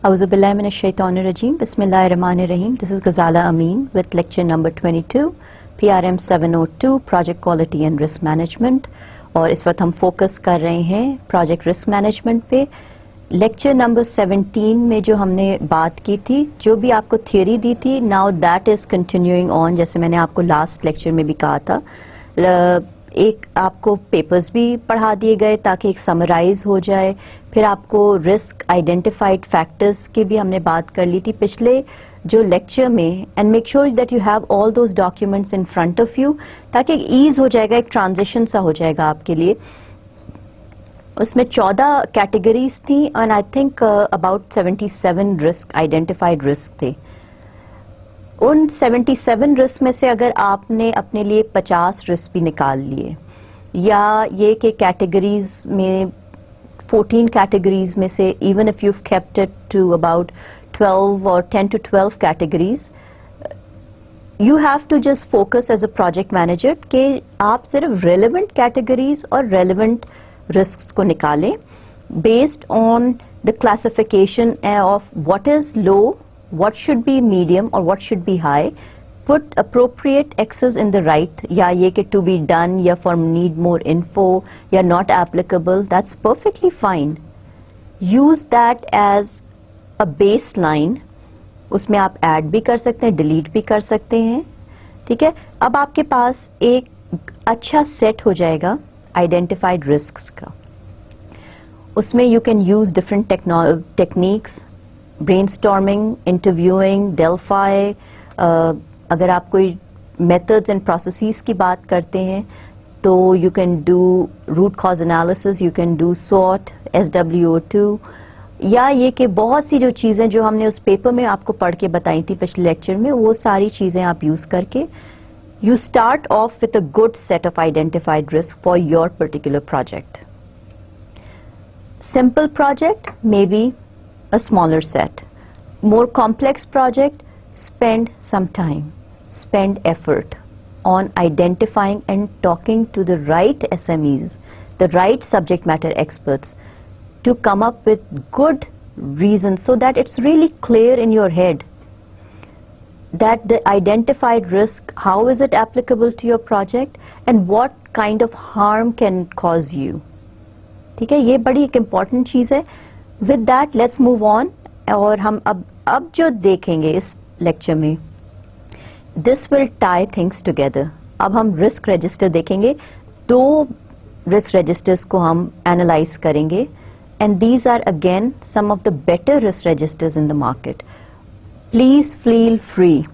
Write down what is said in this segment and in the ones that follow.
Auzubillahiminash-shaytanir-rajim. Bismillahir-rahmanir-rahim. This is Ghazala Amin with lecture number 22, PRM 702, Project Quality and Risk Management. और इस वक्त हम focus कर रहे हैं प्रोजेक्ट रिस्क मैनेजमेंट पे. लेक्चर नंबर 17 में जो हमने बात की थी, जो भी आपको थियरी दी थी, now that is continuing on. जैसे मैंने आपको लास्ट लेक्चर में भी कहा था, एक आपको पेपर्स भी पढ़ा दिए गए ताकि एक समराइज हो जाए. फिर आपको रिस्क आइडेंटिफाइड फैक्टर्स की भी हमने बात कर ली थी पिछले जो लेक्चर में. And make sure that you have all those documents in front of you ताकि एक ईज हो जाएगा, एक ट्रांजिशन सा हो जाएगा आपके लिए. उसमें 14 कैटेगरीज थी and I think about 77 risk identified risk थे. उन 77 रिस्क में से अगर आपने अपने लिए 50 रिस्क भी निकाल लिए, या ये कि कैटेगरीज में 14 कैटेगरीज में से even if you kept it to about 12 or 10 to 12 categories, you have to just focus as a project manager कि आप सिर्फ relevant categories और relevant risks को निकालें based on the classification of what is low, what should be medium or what should be high. Put appropriate X's in the right, या ये कि to be done या for need more info या not applicable, that's perfectly fine. Use that as a baseline. उसमें आप add भी कर सकते हैं, डिलीट भी कर सकते हैं. ठीक है, अब आपके पास एक अच्छा सेट हो जाएगा आइडेंटिफाइड रिस्क्स का. उसमें you can use different techniques, brainstorming, interviewing, Delphi. अगर आप कोई मेथड्स एंड प्रोसेसेस की बात करते हैं तो you can do root cause analysis, you can do सॉट, SWO2, या ये कि बहुत सी जो चीज़ें जो हमने उस पेपर में आपको पढ़ के बताई थी पिछले लेक्चर में, वो सारी चीज़ें आप यूज़ करके you start off with a good set of identified risk for your particular project. Simple project may be a smaller set. More complex project, spend some time, spend effort on identifying and talking to the right SMEs, the right subject matter experts, to come up with good reasons so that it's really clear in your head that the identified risk, how is it applicable to your project and what kind of harm can cause you. ठीक है, ये बड़ी एक important चीज़ है. With that, let's move on. और हम अब जो देखेंगे इस लेक्चर में, this will tie things together. अब हम रिस्क रजिस्टर देखेंगे. 2 रिस्क रजिस्टर्स को हम एनालाइज करेंगे and these are again some of the better risk registers in the market. Please feel free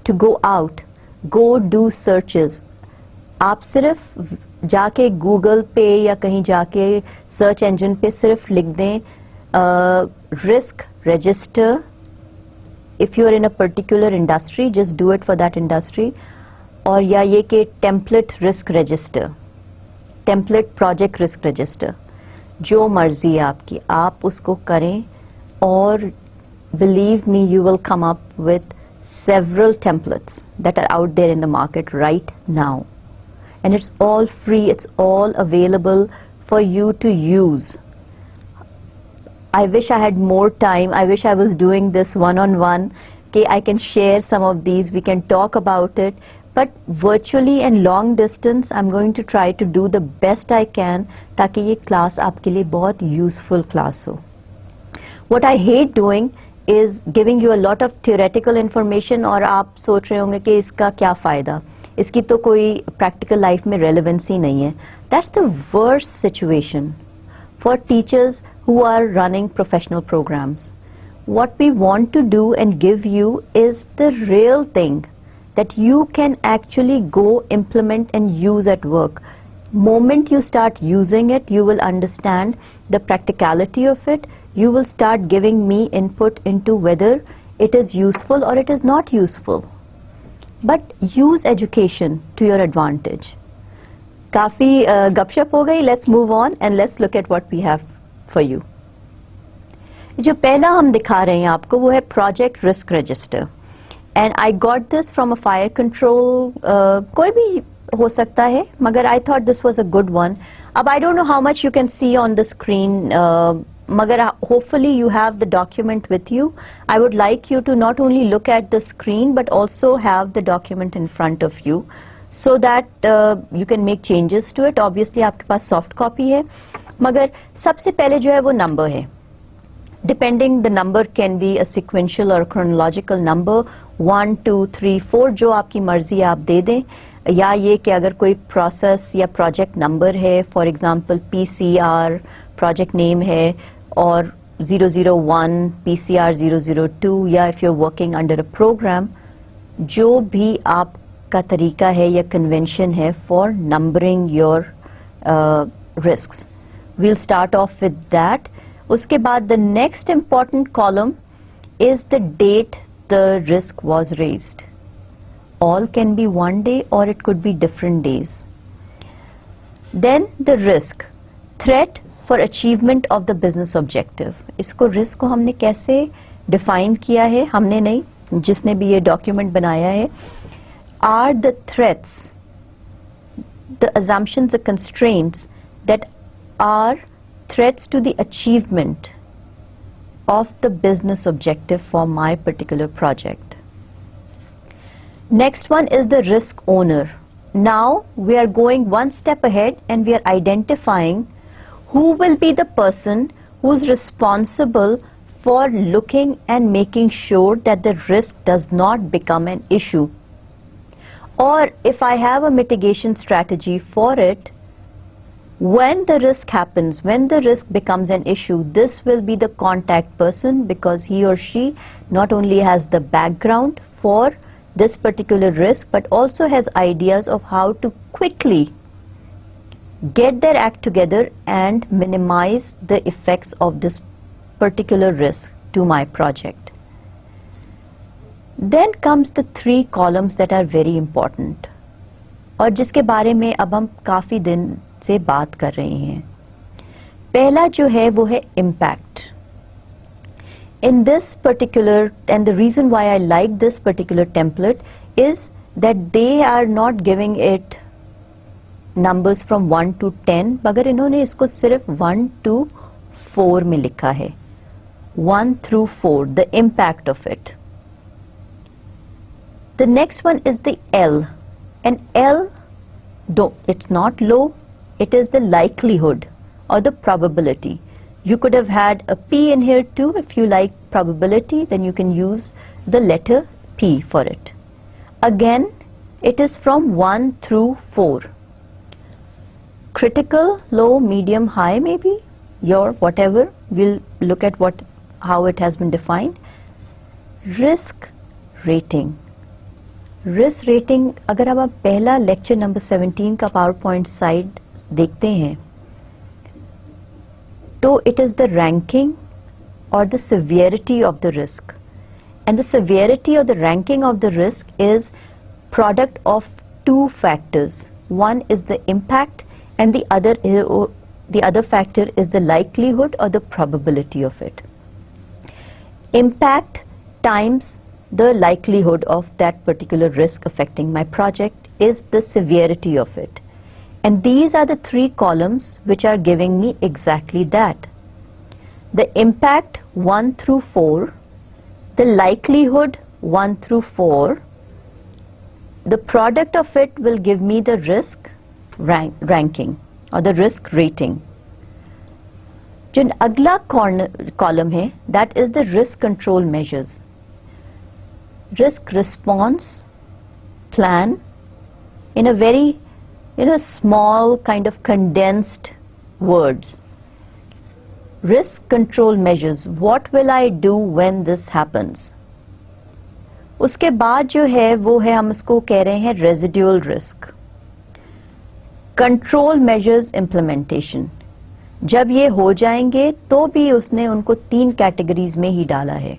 to go out, go do searches. आप सिर्फ जाके Google पे या कहीं जाके सर्च इंजन पे सिर्फ लिख दें risk register. If you are in a particular industry, just do it for that industry. और या ये कि template risk register, template project risk register, जो मर्जी है आपकी, आप उसको करें. और believe me, you will come up with several templates that are out there in the market right now, and it's all free, it's all available for you to use. I wish I had more time. I wish I was doing this one-on-one. Okay, I can share some of these. We can talk about it. But virtually and long distance, I'm going to try to do the best I can ताकि ये class आपके लिए बहुत useful class हो. What I hate doing is giving you a lot of theoretical information और आप सोच रहे होंगे कि इसका क्या फ़ायदा, इसकी तो कोई practical life में relevance ही नहीं है. That's the worst situation for teachers who are running professional programs. What we want to do and give you is the real thing that you can actually go implement and use at work. Moment you start using it, you will understand the practicality of it. You will start giving me input into whether it is useful or it is not useful. But use education to your advantage. काफ़ी गपशप हो गई. Let's move on and let's look at what we have for you. जो पहला हम दिखा रहे हैं आपको वो है project risk register. And I got this from a fire control, कोई भी हो सकता है, मगर I thought this was a good one. अब I don't know how much you can see on the screen मगर hopefully you have the document with you. I would like you to not only look at the screen but also have the document in front of you so that you can make changes to it. Obviously आपके पास soft copy है, मगर सबसे पहले जो है वो number है. Depending, the number can be a sequential or chronological number, 1, 2, 3, 4, जो आपकी मर्जी आप दे दें, या ये कि अगर कोई प्रोसेस या प्रोजेक्ट नंबर है, for example PCR project name है और 001 PCR 002, या if you are working under a programme, जो भी आपका तरीका है या कन्वेंशन है for numbering your risks. We'll start off with that. उसके बाद the next important column is the date the risk was raised. All can be one day or it could be different days. Then the risk, threat for achievement of the business objective. इसको risk को हमने कैसे define किया है? हमने नहीं, जिसने भी ये document बनाया है. Are the threats, the assumptions, the constraints that are threats to the achievement of the business objective for my particular project. Next one is the risk owner. Now we are going one step ahead and we are identifying who will be the person who is responsible for looking and making sure that the risk does not become an issue. Or if I have a mitigation strategy for it, when the risk happens, when the risk becomes an issue, this will be the contact person, because he or she not only has the background for this particular risk but also has ideas of how to quickly get their act together and minimize the effects of this particular risk to my project. Then comes the 3 columns that are very important और जिसके बारे में अब हम काफ़ी दिन से बात कर रहे हैं. पहला जो है वो है impact. In this particular, and the reason why I like this particular template is that they are not giving it numbers from 1 to 10, मगर इन्होंने इसको सिर्फ 1 to 4 में लिखा है. 1 through 4, the impact of it. The next one is the L, and L, it's not low, it is the likelihood or the probability. You could have had a P in here too. If you like probability, then you can use the letter P for it. Again, it is from 1 through 4. Critical, low, medium, high, maybe your whatever. We'll look at how it has been defined. Risk rating. Risk rating, अगर अब आप पहला lecture number 17 का PowerPoint slide देखते हैं, तो it is the ranking or the severity of the risk, and the severity or the ranking of the risk is product of 2 factors. One is the impact and the other factor is the likelihood or the probability of it. Impact times the likelihood of that particular risk affecting my project is the severity of it. And these are the 3 columns which are giving me exactly that. The impact 1 through 4, the likelihood 1 through 4, the product of it will give me the risk ranking or the risk rating. जो अगला column है, that is the risk control measures. Risk response plan in a very small kind of condensed words. Risk control measures, what will I do when this happens? उसके बाद जो है वो है, हम उसको कह रहे हैं residual risk. Control measures implementation. जब ये हो जाएंगे तो भी उसने उनको 3 कैटेगरीज में ही डाला है.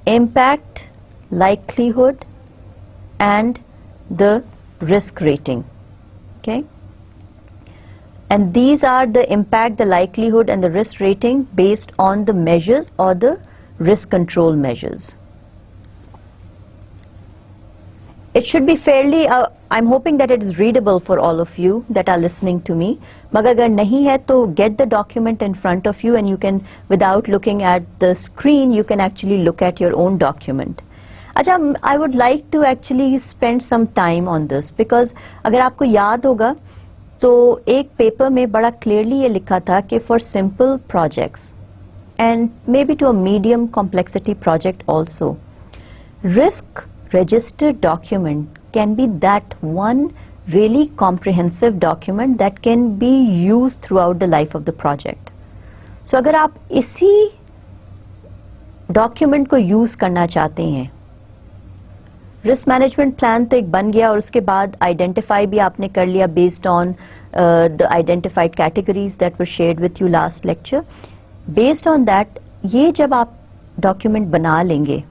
Impact, likelihood and the risk rating. Okay? And these are the impact, the likelihood and the risk rating based on the measures or the risk control measures. It should be fairly, I'm hoping that it is readable for all of you that are listening to me. मगर अगर नहीं है तो get the document in front of you and you can, without looking at the screen, you can actually look at your own document. अच्छा, I would like to actually spend some time on this because अगर आपको याद होगा तो एक paper में बड़ा clearly ये लिखा था कि for simple projects and maybe to a medium complexity project also, risk registered document can be that one really comprehensive document that can be used throughout the life of the project. So अगर आप इसी document को use करना चाहते हैं, risk management plan तो एक बन गया और उसके बाद आइडेंटिफाई भी आपने कर लिया based on the identified categories that were shared with you last lecture. Based on that ये जब आप डॉक्यूमेंट बना लेंगे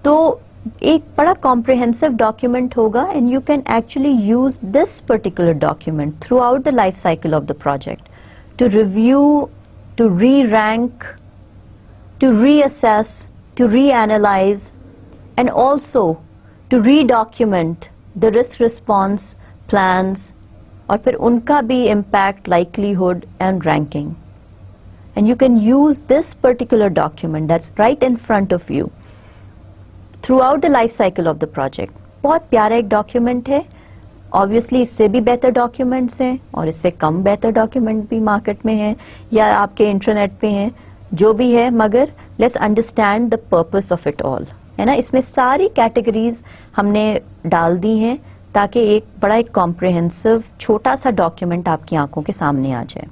तो एक बड़ा कॉम्प्रिहेंसिव डॉक्यूमेंट होगा and you can actually use this particular document throughout the life cycle of the project to review, to re rank, to reassess, to reanalyse and also to redocument the risk response plans और फिर उनका भी impact, likelihood and ranking. And you can use this particular document that's right in front of you throughout the life cycle of the project. बहुत प्यारा एक document है. Obviously इससे भी better documents हैं और इससे कम better document भी market में हैं या आपके इंटरनेट पे हैं, जो भी है, मगर let's understand the purpose of it all. है ना, इसमें सारी कैटेगरीज हमने डाल दी हैं ताकि एक बड़ा एक कॉम्प्रिहेंसिव छोटा सा डॉक्यूमेंट आपकी आंखों के सामने आ जाए.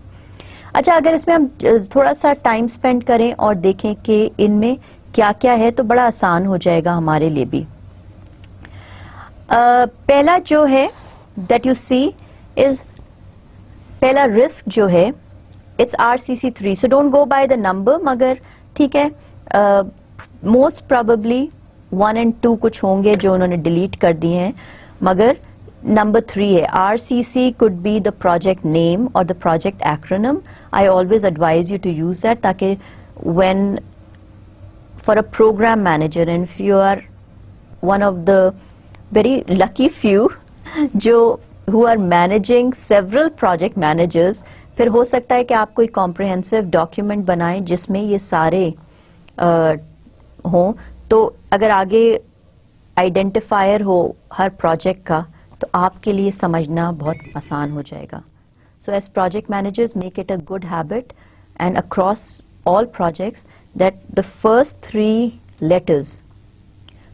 अच्छा, अगर इसमें हम थोड़ा सा टाइम स्पेंड करें और देखें कि इनमें क्या क्या है तो बड़ा आसान हो जाएगा हमारे लिए भी. पहला जो है दैट यू सी इज, पहला रिस्क जो है it's RCC3. So don't go by the number, मगर ठीक है, मोस्ट प्रोबेबली 1 and 2 कुछ होंगे जो उन्होंने डिलीट कर दिए हैं, मगर नंबर 3 है. RCC could be the project name or the project acronym. I always advise you to use that ताकि when for a program manager and if you are one of the very lucky few जो who are managing several project managers, फिर हो सकता है कि आप कोई comprehensive document बनाएं जिसमें ये सारे हो, तो अगर आगे आइडेंटिफायर हो हर प्रोजेक्ट का तो आपके लिए समझना बहुत आसान हो जाएगा. So as project managers make it a good habit and across all projects that the first 3 letters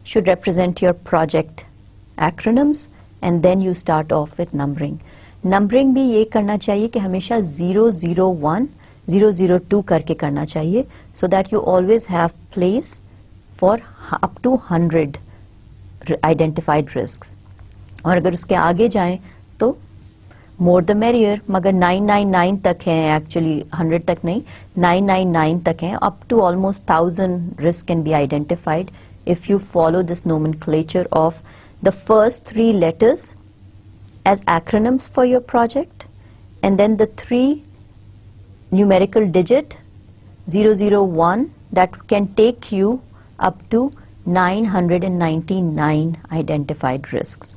should represent your project acronyms and then you start off with numbering. Numbering भी ये करना चाहिए कि हमेशा 001, 002 करके करना चाहिए so that you always have place for up to 100 identified risks. और अगर उसके आगे जाएं तो more the merrier, मगर 999 तक हैं, actually 100 तक नहीं, 999 तक हैं. Up to almost 1000 risks can be identified if you follow this nomenclature of the first 3 letters as acronyms for your project and then the 3 numerical digit 001 that can take you up to 999 identified risks.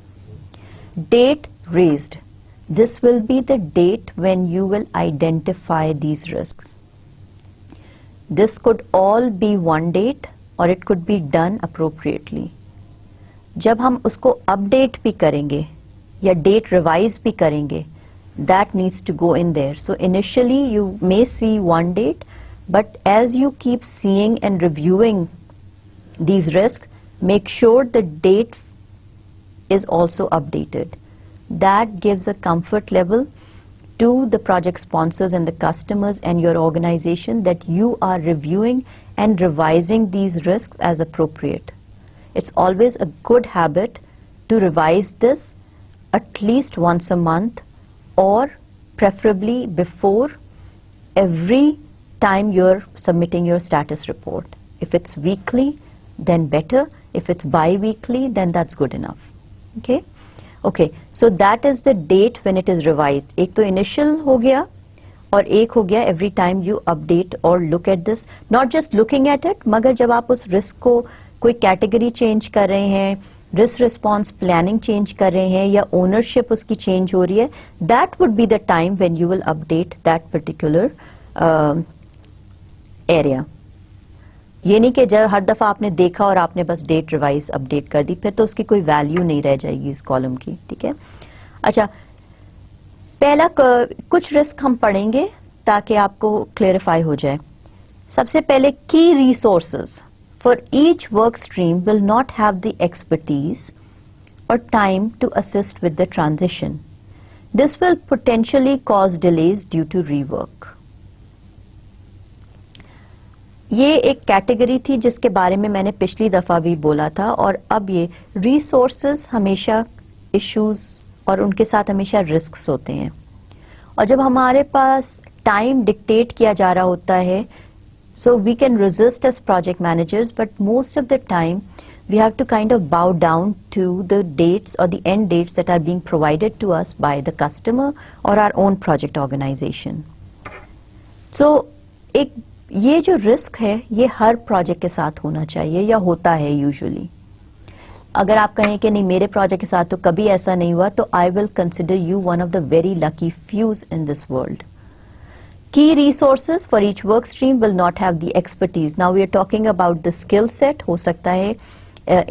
Date raised. This will be the date when you will identify these risks. This could all be one date or it could be done appropriately. जब हम उसको update भी करेंगे या date revise भी करेंगे, that needs to go in there. So initially you may see one date, but as you keep seeing and reviewing these risks, make sure the date is also updated. That gives a comfort level to the project sponsors and the customers and your organization that you are reviewing and revising these risks as appropriate. It's always a good habit to revise this at least once a month or preferably before every time you're submitting your status report. If it's weekly, then better. If it's bi-weekly, then that's good enough. Okay? Okay, so that is the date when it is revised. एक तो initial हो गया और एक हो गया every time you update or look at this. Not just looking at it, मगर जब आप उस risk को कोई कैटेगरी चेंज कर रहे हैं, रिस्क रिस्पॉन्स प्लानिंग चेंज कर रहे हैं, या ओनरशिप उसकी चेंज हो रही है, that would be the time when you will update that particular area. ये नहीं कि जब हर दफा आपने देखा और आपने बस डेट रिवाइज अपडेट कर दी, फिर तो उसकी कोई वैल्यू नहीं रह जाएगी इस कॉलम की. ठीक है. अच्छा, पहला कुछ रिस्क हम पढ़ेंगे ताकि आपको क्लेरिफाई हो जाए. सबसे पहले, की resources for each work stream will not have the expertise और time to assist with the transition. This will potentially cause delays due to rework. ये एक कैटेगरी थी जिसके बारे में मैंने पिछली दफा भी बोला था, और अब ये रिसोर्सेज हमेशा इश्यूज और उनके साथ हमेशा रिस्क्स होते हैं. और जब हमारे पास टाइम डिक्टेट किया जा रहा होता है, so we can resist as project managers, but most of the time we have to kind of bow down to the dates or the end dates that are being provided to us by the customer or our own project organization. So एक ये जो risk है ये हर project के साथ होना चाहिए या होता है यूजुअली. अगर आप कहें कि नहीं मेरे प्रोजेक्ट के साथ तो कभी ऐसा नहीं हुआ, तो I will consider you one of the very lucky fuse in this world. Key resources for each work stream will not have the expertise. Now we are talking about the skill set. हो सकता है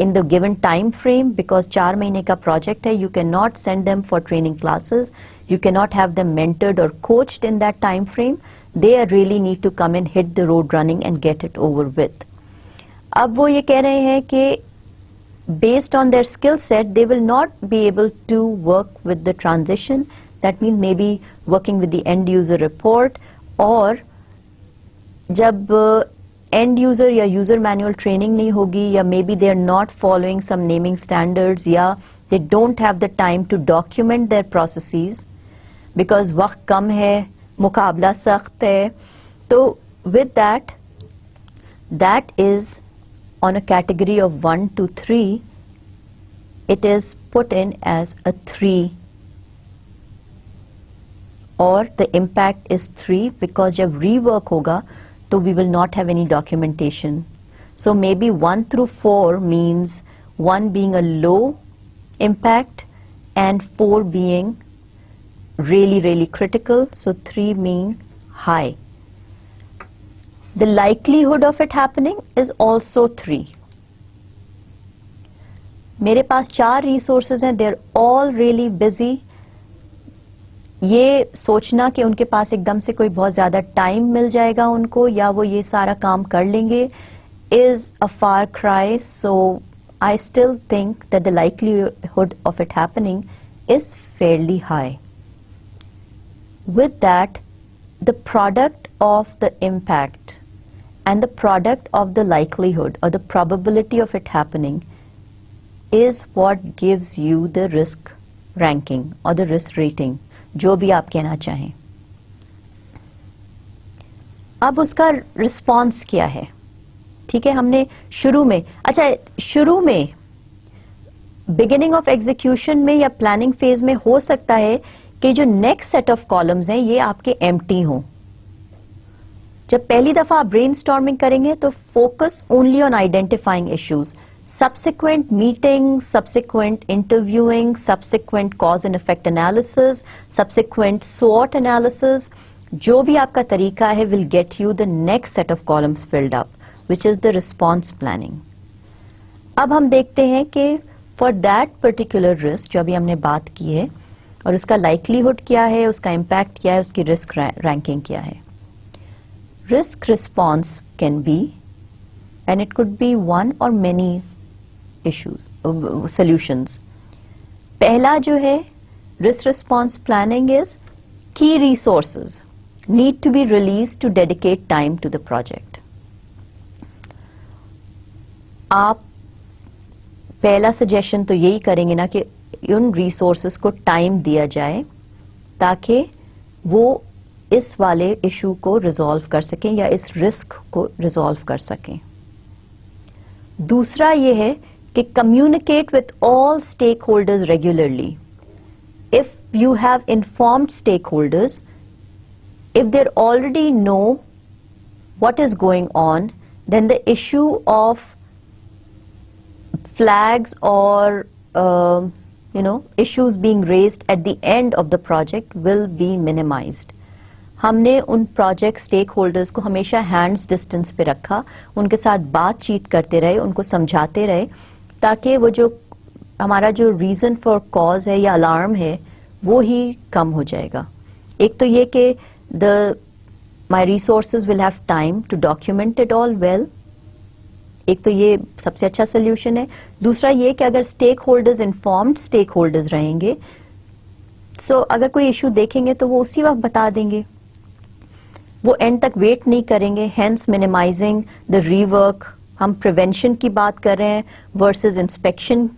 in the given time frame, because 4 महीने का project है, you cannot send them for training classes. You cannot have them mentored or coached in that time frame. They really need to come and hit the road running and get it over with. अब वो ये कह रहे हैं कि based on their skill set, they will not be able to work with the transition. That means maybe working with the end user report, और जब end user या user manual training नहीं होगी, या maybe they are not following some naming standards, या they don't have the time to document their processes because वक्त कम है, मुकाबला सख्त है. तो with that, that is on a category of 1 to 3, it is put in as a 3. और the impact is 3 because जब rework होगा तो we will not have any documentation. So maybe 1 through 4 means 1 being a low impact and 4 being really, really critical. So 3 being high. The likelihood of it happening is also 3. मेरे पास 4 resources हैं, they're all really busy. ये सोचना कि उनके पास एकदम से कोई बहुत ज्यादा टाइम मिल जाएगा उनको या वो ये सारा काम कर लेंगे is a far cry. So I still think that the likelihood of it happening is fairly high. With that, the product of the impact and the product of the likelihood or the probability of it happening is what gives you the risk ranking or the risk rating, जो भी आप कहना चाहें. अब उसका response क्या है? ठीक है, हमने शुरू में बिगिनिंग ऑफ एग्जीक्यूशन में या प्लानिंग फेज में हो सकता है कि जो नेक्स्ट सेट ऑफ कॉलम्स हैं ये आपके एम्प्टी हों. जब पहली दफा आप ब्रेनस्टॉर्मिंग करेंगे तो focus only on identifying issues. Subsequent meetings, subsequent interviewing, subsequent cause and effect analysis, subsequent SWOT analysis, जो भी आपका तरीका है will get you the next set of columns filled up, which is the response planning. अब हम देखते हैं कि for that particular risk जो अभी हमने बात की है और उसका likelihood क्या है, उसका impact क्या है, उसकी risk ranking क्या है. Risk response can be, and it could be one or many issues, solutions. पहला जो है risk response planning is key resources need to be released to dedicate time to the project. आप पहला suggestion तो यही करेंगे ना कि उन resources को time दिया जाए ताकि वो इस वाले issue को resolve कर सकें या इस risk को resolve कर सकें. दूसरा ये है कि communicate with all stakeholders regularly. If you have informed stakeholders, if they already know what is going on, then the issue of flags or issues being raised at the end of the project will be minimized. हमने उन project stake holders को हमेशा hands distance पे रखा, उनके साथ बातचीत करते रहे, उनको समझाते रहे, ताकि वो जो हमारा जो रीजन फॉर कॉज है या अलार्म है वो ही कम हो जाएगा. एक तो ये कि my resources will have time to document it all well. एक तो ये सबसे अच्छा सोल्यूशन है. दूसरा ये कि अगर stakeholders informed stakeholders रहेंगे, सो अगर कोई इशू देखेंगे तो वो उसी वक्त बता देंगे, वो एंड तक वेट नहीं करेंगे. Hence minimizing the rework. हम प्रिवेंशन की बात कर रहे हैं वर्सेस इंस्पेक्शन,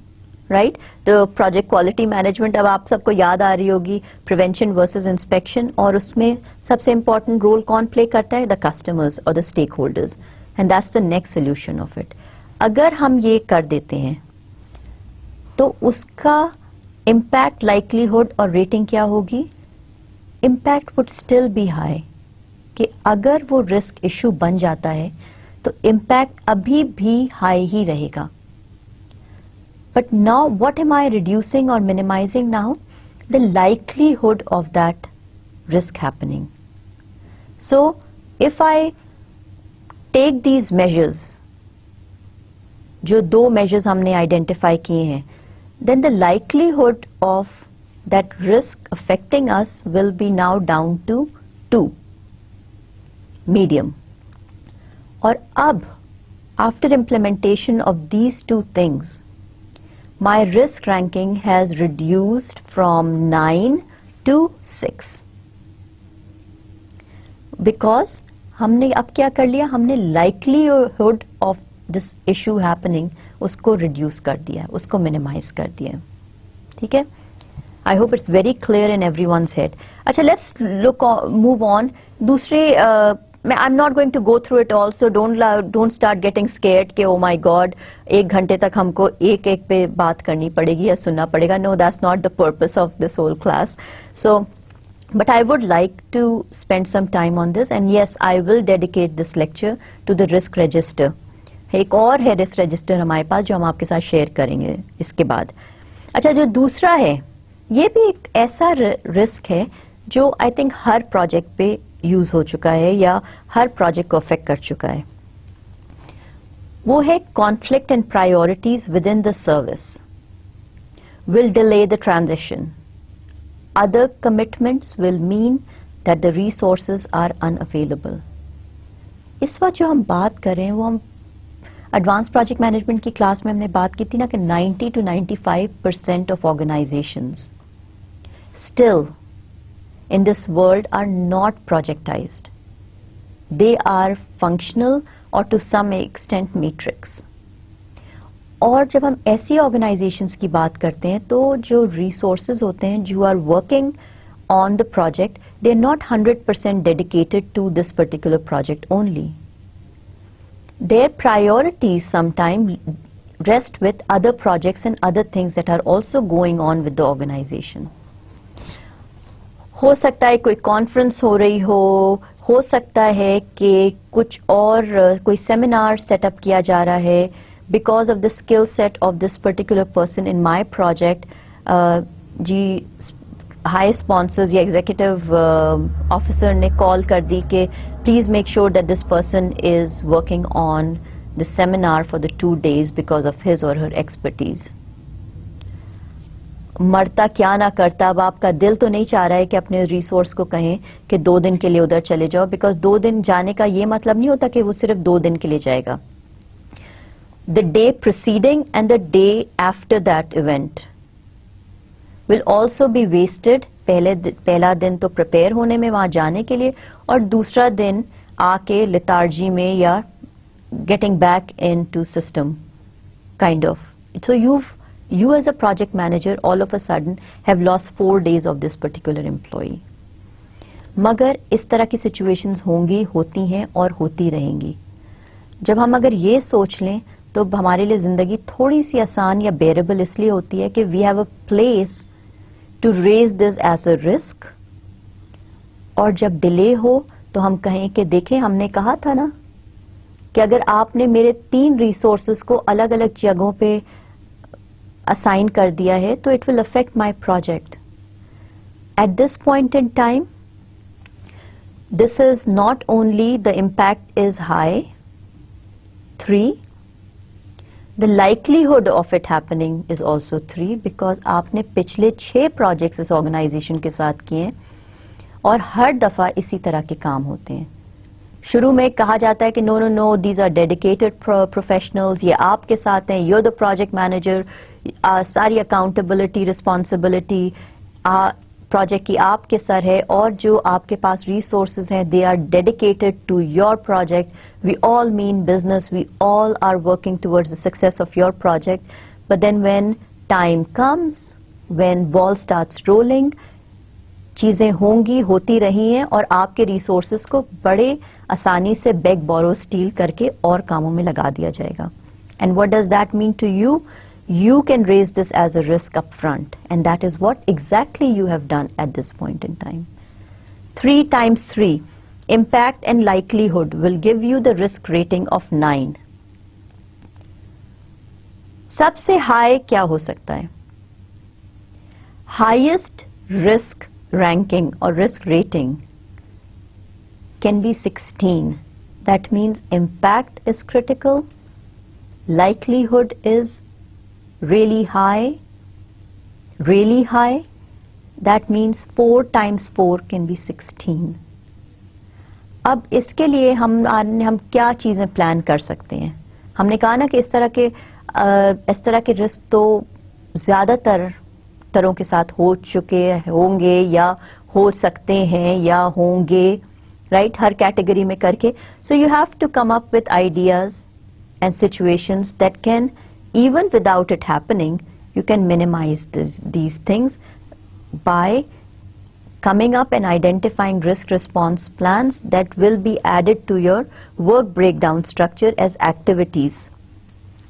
राइट? तो प्रोजेक्ट क्वालिटी मैनेजमेंट अब आप सबको याद आ रही होगी, प्रिवेंशन वर्सेस इंस्पेक्शन. और उसमें सबसे इंपॉर्टेंट रोल कौन प्ले करता है? द कस्टमर्स और the stakeholders. And that's the next solution of it. अगर हम ये कर देते हैं तो उसका इम्पैक्ट, लाइकलीहुड और रेटिंग क्या होगी? Impact would still be high. कि अगर वो रिस्क इश्यू बन जाता है तो इम्पैक्ट अभी भी हाई ही रहेगा. But now what am I reducing और minimising now? The likelihood of that risk happening. So if I take these measures, जो 2 मेजर्स हमने आइडेंटिफाई किए हैं, then the likelihood of that risk affecting us will be now down to 2, medium. और अब after implementation of these 2 things, my risk ranking has reduced from 9 to 6. Because हमने अब क्या कर लिया? हमने likelihood of this issue happening उसको reduce कर दिया, उसको मिनिमाइज कर दिया. ठीक है? I hope it's very clear in everyone's head. अच्छा, लेट्स लुक मूव ऑन. दूसरे I am not going to go through it all, so don't start getting scared कि ओ माय गॉड 1 घंटे तक हमको एक पे बात करनी पड़ेगी या सुनना पड़ेगा. No, that's not the purpose of this whole class. So but I would like to spend some time on this, and yes, I will dedicate this lecture to the risk register. एक और है risk register हमारे पास जो हम आपके साथ share करेंगे इसके बाद. अच्छा, जो दूसरा है ये भी एक ऐसा रिस्क है जो आई थिंक हर प्रोजेक्ट पे यूज हो चुका है या हर प्रोजेक्ट को अफेक्ट कर चुका है. वो है conflict and priorities within the service will delay the transition. Other commitments will mean that the resources are unavailable. इस वक्त जो हम बात कर रहे हैं वो हम एडवांस प्रोजेक्ट मैनेजमेंट की क्लास में हमने बात की थी ना कि 90 to 95% of organisations still in this world are not projectised. They are functional और टू सम एक्सटेंट मैट्रिक्स. और जब हम ऐसी ऑर्गेनाइजेशंस की बात करते हैं तो जो रिसोर्सेज होते हैं जो are working on the project, they are not 100% dedicated to this particular project only. Their priorities sometimes rest with other projects and other things that are also going on with the organization. हो सकता है कोई conference हो रही हो सकता है कि कुछ और कोई सेमिनार सेटअप किया जा रहा है because of the skill set of this particular person in my project. जी हाई स्पॉन्सर्स या एग्जीक्यूटिव ऑफिसर ने कॉल कर दी कि please make sure that this person is working on the seminar for the 2 days because of his और her expertise. मरता क्या ना करता, अब आपका दिल तो नहीं चाह रहा है कि अपने रिसोर्स को कहें कि 2 दिन के लिए उधर चले जाओ, बिकॉज 2 दिन जाने का ये मतलब नहीं होता कि वो सिर्फ 2 दिन के लिए जाएगा. The day preceding and the day after that event will also be wasted. पहला दिन तो प्रिपेयर होने में वहां जाने के लिए, और दूसरा दिन आके लितार्जी में या getting back into system kind of. So you as a project manager all of a sudden have lost 4 days of this particular employee. मगर इस तरह की situations होंगी, होती हैं और होती रहेंगी. जब हम अगर ये सोच लें तो हमारे लिए जिंदगी थोड़ी सी आसान या बेरेबल इसलिए होती है कि we have a place to raise this as a risk. और जब डिले हो तो हम कहें कि देखें हमने कहा था ना कि अगर आपने मेरे 3 रिसोर्सेज को अलग अलग जगहों पे असाइन कर दिया है तो it will affect my project. At this point in time this is not only the impact is high, 3, the likelihood of it happening is also 3 because आपने पिछले 6 प्रोजेक्ट्स इस ऑर्गेनाइजेशन के साथ किए हैं और हर दफा इसी तरह के काम होते हैं. शुरू में कहा जाता है कि no no no these are dedicated professionals, ये आपके साथ हैं, you're the project manager, सारी अकाउंटेबिलिटी रिस्पॉन्सिबिलिटी प्रोजेक्ट की आपके सर है और जो आपके पास रिसोर्सेज हैं they are dedicated to your project. We all mean business, we all are working towards the success of your project. But then when time comes, when ball starts rolling, चीजें होंगी, होती रही हैं और आपके रिसोर्सेज को बड़े आसानी से बेग बोरो स्टील करके और कामों में लगा दिया जाएगा. And what does that mean to you? You can raise this as a risk up front, and that is what exactly you have done at this point in time. 3 times 3, impact and likelihood will give you the risk rating of 9. सबसे high क्या हो सकता है? Highest risk ranking or risk rating can be 16. That means impact is critical, likelihood is really high, that means 4 times 4 can be 16. अब इसके लिए हम क्या चीजें प्लान कर सकते हैं? हमने कहा ना कि इस तरह के रिस्क तो ज्यादातर तरह के साथ हो चुके होंगे या हो सकते हैं या होंगे, राइट, हर कैटेगरी में करके. So you have to come up with ideas and situations that can, even without it happening, you can minimize these things by coming up and identifying risk response plans that will be added to your work breakdown structure as activities.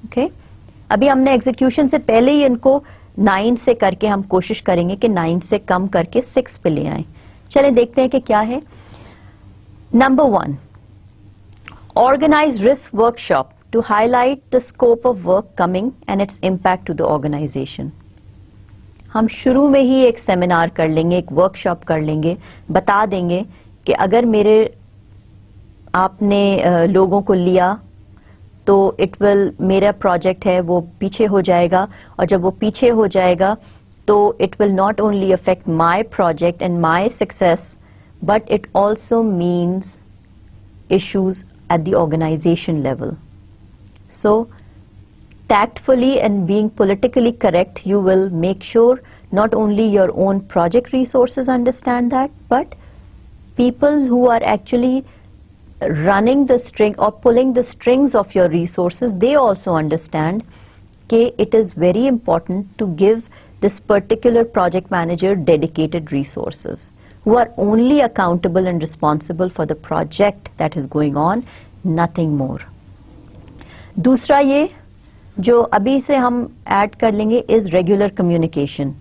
Okay? अभी हमने execution से पहले ही इनको 9 से करके हम कोशिश करेंगे कि 9 से कम करके 6 पे ले आएं. चलें देखते हैं कि क्या है. Number 1, organize risk workshop to highlight the scope of work coming and its impact to the organization. हम शुरू में ही एक सेमिनार कर लेंगे, एक वर्कशॉप कर लेंगे, बता देंगे कि अगर आपने लोगों को लिया तो मेरा प्रोजेक्ट है वो पीछे हो जाएगा, और जब वो पीछे हो जाएगा तो it will not only affect my project and my success, but it also means issues at the organization level. So, tactfully and being politically correct, you will make sure not only your own project resources understand that, but people who are actually running the string or pulling the strings of your resources, they also understand that it is very important to give this particular project manager dedicated resources who are only accountable and responsible for the project that is going on, nothing more. दूसरा ये जो अभी से हम add कर लेंगे is regular communication.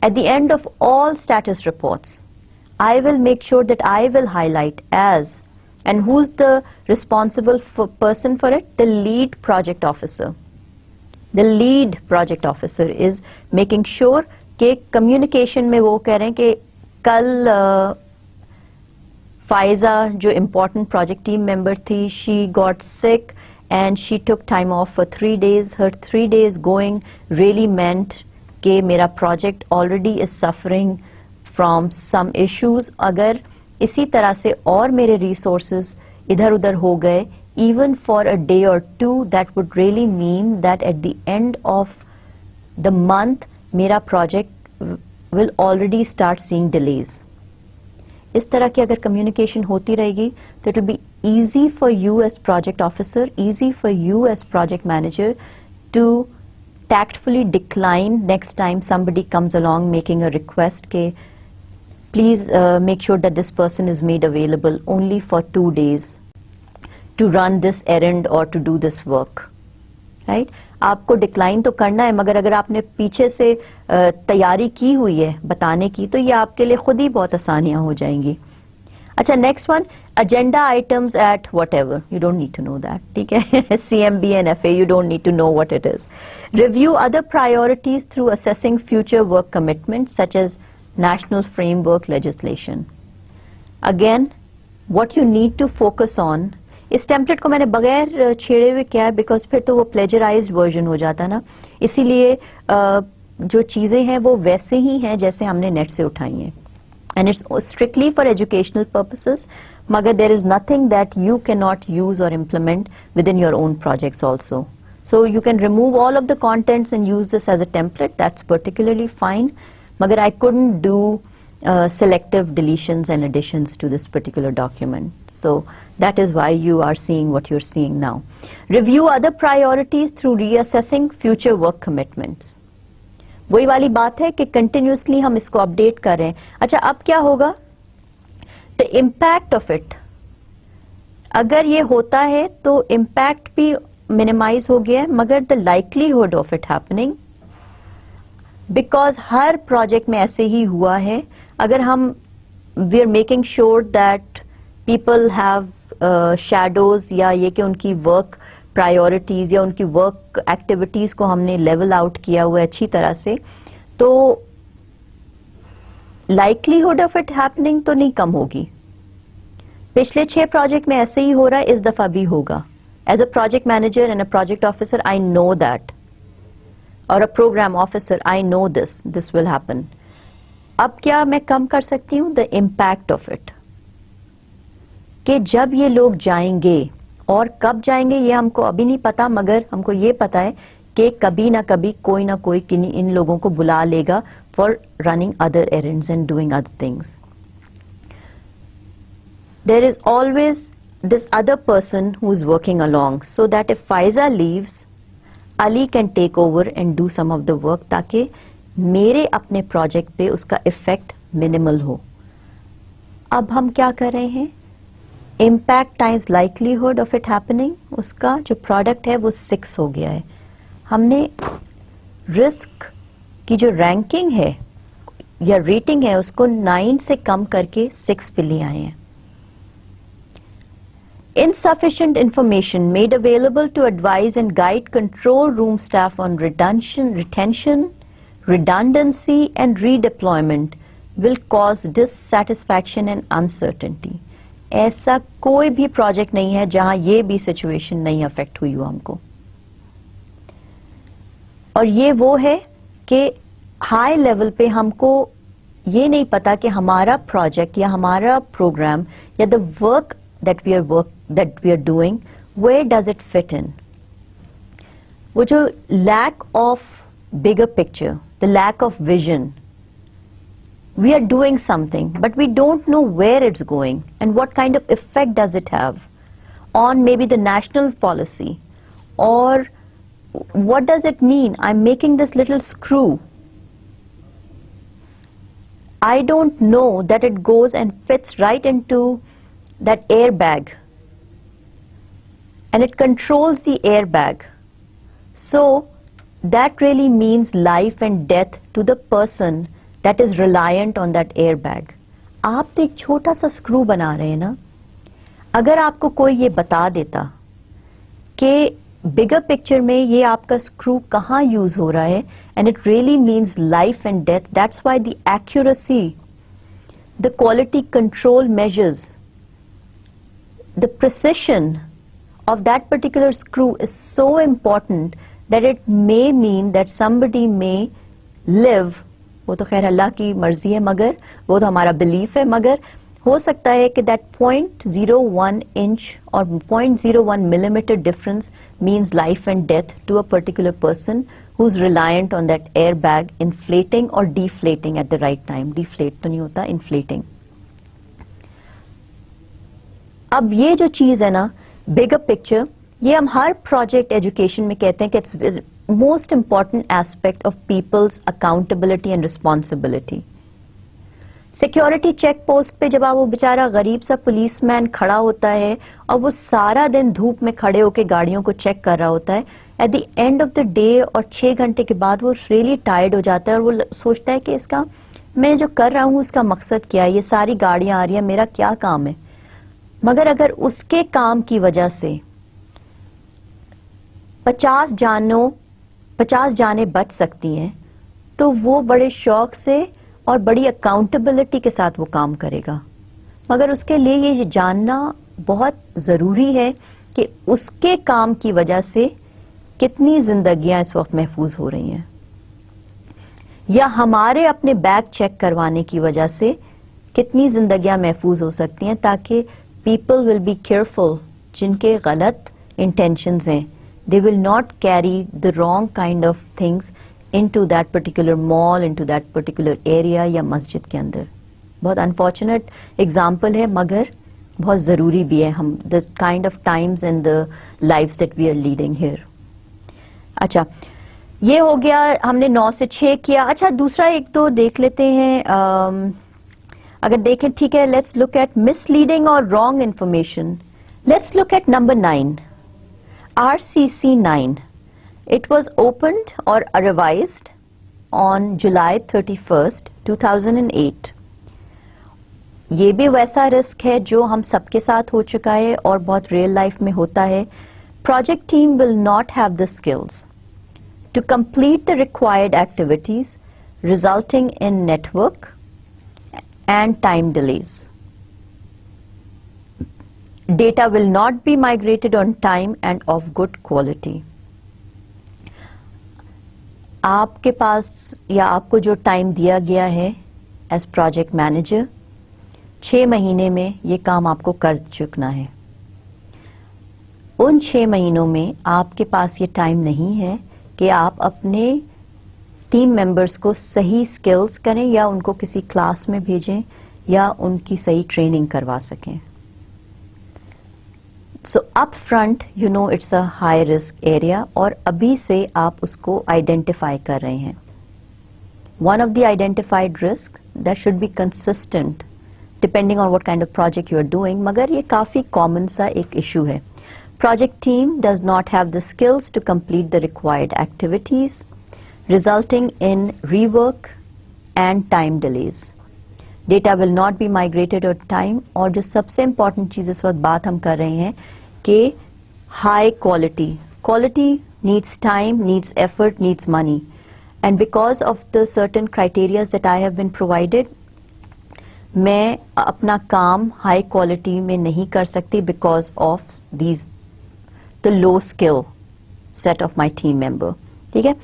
At the end of all status reports I will make sure that I will highlight as and who is the responsible person for it, the lead project officer. The lead project officer is making sure कि communication में वो कह रहे हैं कि कल फाइजा जो important project team member थी, she got sick and she took time off for 3 days. Her 3 days going really meant कि मेरा project already is suffering from some issues. अगर इसी तरह से और मेरे resources इधर उधर हो गए, even for a day or two, that would really mean that at the end of the month मेरा project will already start seeing delays. इस तरह की अगर communication होती रहेगी तो it will be easy for you as project officer, easy for you as project manager to tactfully decline next time somebody comes along making a request ke please make sure that this person is made available only for 2 days to run this errand or to do this work, right? आपको decline तो करना है, मगर अगर आपने पीछे से तैयारी की हुई है बताने की तो ये आपके लिए खुद ही बहुत आसानियां हो जाएंगी. अच्छा, next one, agenda items at whatever, you don't need to know that, ठीक है. CMB and FA, you don't need to know what it is. Review other priorities through assessing future work commitments such as national framework legislation. Again, what you need to focus on, इस template को मैंने बगैर छेड़े हुए किया है because फिर तो वो प्लेजराइज्ड वर्जन हो जाता ना, इसीलिए जो चीज़ें हैं वो वैसे ही हैं जैसे हमने नेट से उठाई हैं. And it's strictly for educational purposes, magar there is nothing that you cannot use or implement within your own projects also. So you can remove all of the contents and use this as a template, that's particularly fine. Magar I couldn't do selective deletions and additions to this particular document. So that is why you are seeing what you're seeing now. Review other priorities through reassessing future work commitments. वही वाली बात है कि continuously हम इसको update कर रहे हैं. अच्छा, अब क्या होगा, द इम्पैक्ट ऑफ इट, अगर ये होता है तो इम्पैक्ट भी मिनिमाइज हो गया है, मगर the likelihood of it happening, because हर प्रोजेक्ट में ऐसे ही हुआ है, अगर हम we are making sure that people have shadows या ये कि उनकी वर्क प्रायोरिटीज या उनकी वर्क एक्टिविटीज को हमने लेवल आउट किया हुआ है अच्छी तरह से, तो लाइकलीहुड ऑफ इट हैपनिंग तो नहीं कम होगी. पिछले 6 प्रोजेक्ट में ऐसे ही हो रहा है, इस दफा भी होगा. As a project manager and a project officer I know that, और a programme officer I know this will happen. अब क्या मैं कम कर सकती हूँ, द इम्पैक्ट ऑफ इट, कि जब ये लोग जाएंगे और कब जाएंगे ये हमको अभी नहीं पता, मगर हमको ये पता है कि कभी ना कभी कोई ना कोई इन लोगों को बुला लेगा for running other errands and doing other things. There is always this other person who is working along, so that if Faiza leaves, Ali can take over and do some of the work, ताकि मेरे अपने project पे उसका effect minimal हो. अब हम क्या कर रहे हैं, impact times likelihood of it happening, उसका जो प्रोडक्ट है वो 6 हो गया है. हमने रिस्क की जो रैंकिंग है या रेटिंग है उसको 9 से कम करके 6 पे ले आए हैं. Insufficient information made available to advise and guide control room staff on retention, redundancy and redeployment will cause dissatisfaction and uncertainty. ऐसा कोई भी प्रोजेक्ट नहीं है जहां ये भी सिचुएशन नहीं अफेक्ट हुई हो हमको. और ये वो है कि हाई लेवल पे हमको ये नहीं पता कि हमारा प्रोजेक्ट या हमारा प्रोग्राम या the work that we are doing, where does it fit in? वो जो lack of bigger picture, the lack of vision, we are doing something but we don't know where it's going and what kind of effect does it have on maybe the national policy, or what does it mean, I'm making this little screw, I don't know that it goes and fits right into that airbag and it controls the airbag, so that really means life and death to the person that is reliant on that airbag. आप तो एक छोटा सा screw बना रहे हैं ना, अगर आपको कोई ये बता देता कि बिगर पिक्चर में ये आपका स्क्रू कहाँ यूज हो रहा है, and it really means life and death, that's why the accuracy, the quality control measures, the precision of that particular screw is so important that it may mean that somebody may live, वो तो खैर अल्लाह की मर्जी है, मगर वो तो हमारा बिलीफ है, मगर हो सकता है कि that 0.01 inch or 0.01 millimeter difference means life and death to a particular person who's reliant on that airbag inflating or deflating at the right time. Deflate तो नहीं होता, inflating. अब ये जो चीज है ना, बिगर पिक्चर, ये हम हर प्रोजेक्ट एजुकेशन में कहते हैं कि it's most important aspect of people's accountability and responsibility. Security check post पे जब वो बेचारा गरीब सा पुलिसमैन खड़ा होता है और वो सारा दिन धूप में खड़े होकर गाड़ियों को चेक कर रहा होता है, eight the end of the day और 6 घंटे के बाद वो रियली टायर्ड हो जाता है और वो सोचता है कि इसका मैं जो कर रहा हूँ उसका मकसद क्या है, ये सारी गाड़ियां आ रही हैं, मेरा क्या काम है। मगर अगर उसके काम की वजह से 50 जानें बच सकती हैं, तो वो बड़े शौक से और बड़ी अकाउंटेबिलिटी के साथ वो काम करेगा। मगर उसके लिए ये जानना बहुत ज़रूरी है कि उसके काम की वजह से कितनी जिंदगियां इस वक्त महफूज हो रही हैं, या हमारे अपने बैग चेक करवाने की वजह से कितनी जिंदगियां महफूज हो सकती हैं, ताकि पीपल विल बी केयरफुल, जिनके गलत इंटेंशंस हैं, they will not carry the wrong kind of things into that particular mall, into that particular area या मस्जिद के अंदर। बहुत अनफॉर्चुनेट एग्जाम्पल है, मगर बहुत ज़रूरी भी है, हम the kind of times and the lives that we are leading here। अच्छा, ये हो गया, हमने 9 से 6 किया। अच्छा, दूसरा एक तो देख लेते हैं, अगर देखें, ठीक है, लेट्स लुक एट मिसलीडिंग और wrong information. Let's look at number 9, RCC 9. It was opened or revised on July 31st, 2008. ये भी वैसा रिस्क है जो हम सबके साथ हो चुका है और बहुत रियल लाइफ में होता है। Project team will not have the skills to complete the required activities, resulting in network and time delays. Data will not be migrated on time and of good quality. आपके पास या आपको जो time दिया गया है एज प्रोजेक्ट मैनेजर, 6 महीने में ये काम आपको कर चुकना है। उन 6 महीनों में आपके पास ये टाइम नहीं है कि आप अपने टीम मेंबर्स को सही स्किल्स करें या उनको किसी क्लास में भेजें या उनकी सही ट्रेनिंग करवा सकें। So up front, you know it's a high risk area और अभी से आप उसको identify कर रहे हैं। One of the identified risk that should be consistent depending on what kind of project you are doing, मगर ये काफी common सा एक issue है। Project team does not have the skills to complete the required activities, resulting in rework and time delays. Data will not be migrated on time, और जो सबसे important चीज इस वक्त बात हम कर रहे हैं कि high quality needs time, needs effort, needs money, and because of the certain criteria that I have been provided, मैं अपना काम high quality में नहीं कर सकती because of the low skill set of my team member। ठीक है,